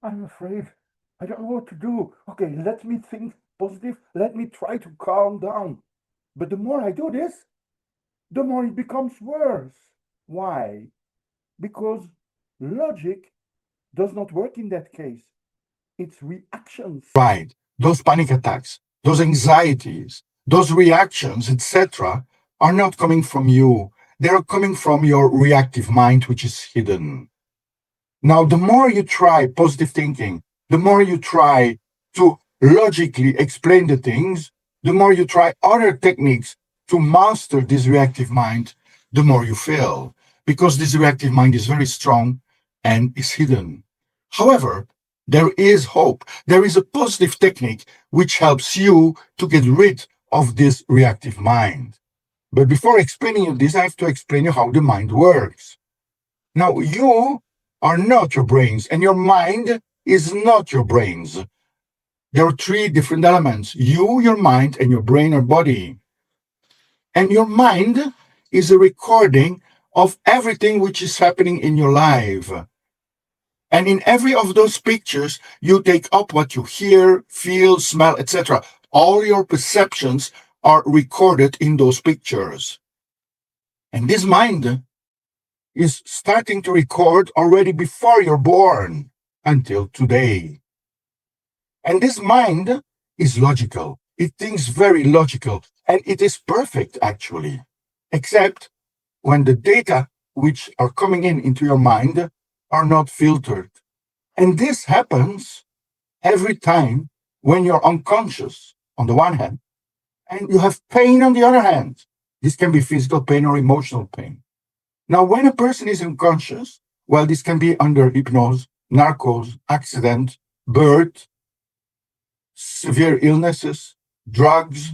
I'm afraid. I don't know what to do. Okay, let me think positive. Let me try to calm down. But the more I do this, the more it becomes worse. Why? Because logic does not work in that case. It's reactions. Right. Those panic attacks, those anxieties, those reactions, etc., are not coming from you. They're coming from your reactive mind, which is hidden. Now, the more you try positive thinking, the more you try to logically explain the things, the more you try other techniques to master this reactive mind, the more you fail, because this reactive mind is very strong and is hidden. However, there is hope. There is a positive technique which helps you to get rid of this reactive mind. But before explaining you this, I have to explain you how the mind works. Now, you are not your brains, and your mind is not your brains. There are three different elements: you, your mind, and your brain or body. And your mind is a recording of everything which is happening in your life. And in every of those pictures, you take up what you hear, feel, smell, etc. All your perceptions are recorded in those pictures. And this mind is starting to record already before you're born until today. And this mind is logical. It thinks very logical and it is perfect actually, except when the data which are coming in into your mind are not filtered. And this happens every time when you're unconscious on the one hand and you have pain on the other hand. This can be physical pain or emotional pain. Now, when a person is unconscious, well, this can be under hypnosis, narcose, accident, birth, severe illnesses, drugs,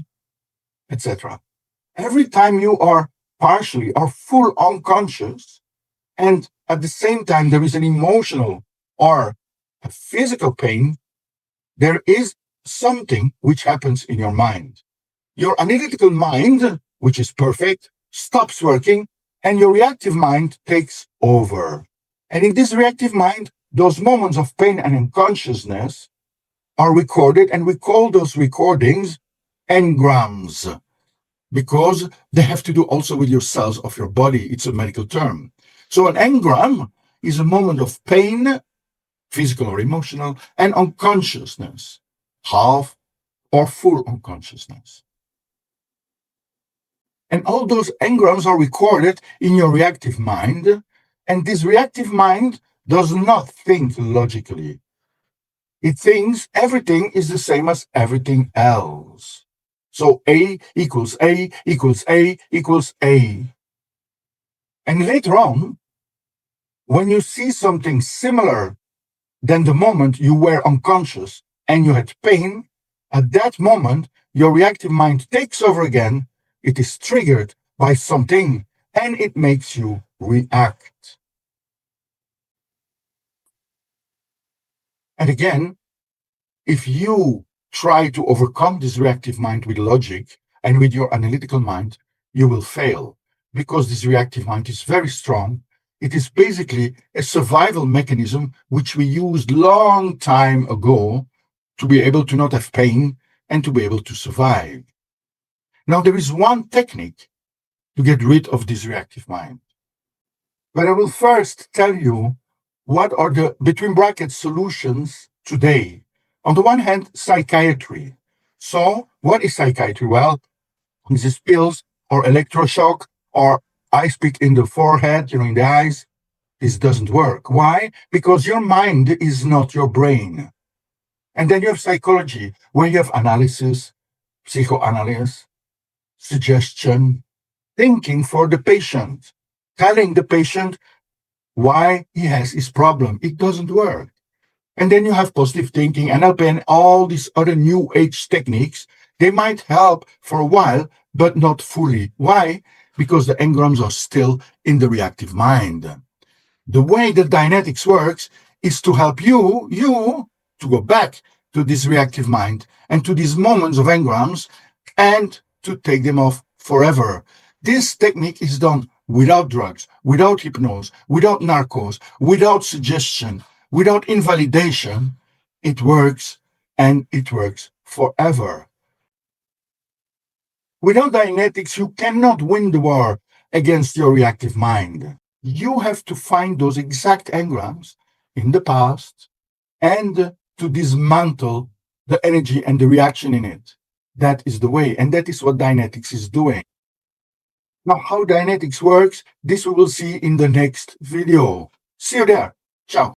etc. Every time you are partially or full unconscious, and at the same time there is an emotional or a physical pain, there is something which happens in your mind. Your analytical mind, which is perfect, stops working and your reactive mind takes over. And in this reactive mind, those moments of pain and unconsciousness are recorded, and we call those recordings engrams because they have to do also with your cells of your body. It's a medical term. So an engram is a moment of pain, physical or emotional, and unconsciousness, half or full unconsciousness. And all those engrams are recorded in your reactive mind. And this reactive mind does not think logically. It thinks everything is the same as everything else. So A equals A equals A equals A. And later on, when you see something similar than the moment you were unconscious and you had pain, at that moment, your reactive mind takes over again. It is triggered by something and it makes you react. And again, if you try to overcome this reactive mind with logic and with your analytical mind, you will fail because this reactive mind is very strong. It is basically a survival mechanism which we used long time ago to be able to not have pain and to be able to survive. Now, there is one technique to get rid of this reactive mind. But I will first tell you what are the, between brackets, solutions today. On the one hand, psychiatry. So, what is psychiatry? Well, this is pills or electroshock or ice pick in the forehead, in the eyes. This doesn't work. Why? Because your mind is not your brain. And then you have psychology, where you have analysis, psychoanalysis, suggestion, thinking for the patient, telling the patient why he has his problem. It doesn't work. And then you have positive thinking, NLP, and all these other new age techniques. They might help for a while, but not fully. Why? Because the engrams are still in the reactive mind. The way that Dianetics works is to help you to go back to this reactive mind and to these moments of engrams and to take them off forever. This technique is done without drugs, without hypnosis, without narcos, without suggestion, Without invalidation, it works, and it works forever. Without Dianetics, you cannot win the war against your reactive mind. You have to find those exact engrams in the past and to dismantle the energy and the reaction in it. That is the way, and that is what Dianetics is doing. Now, how Dianetics works, this we will see in the next video. See you there. Ciao.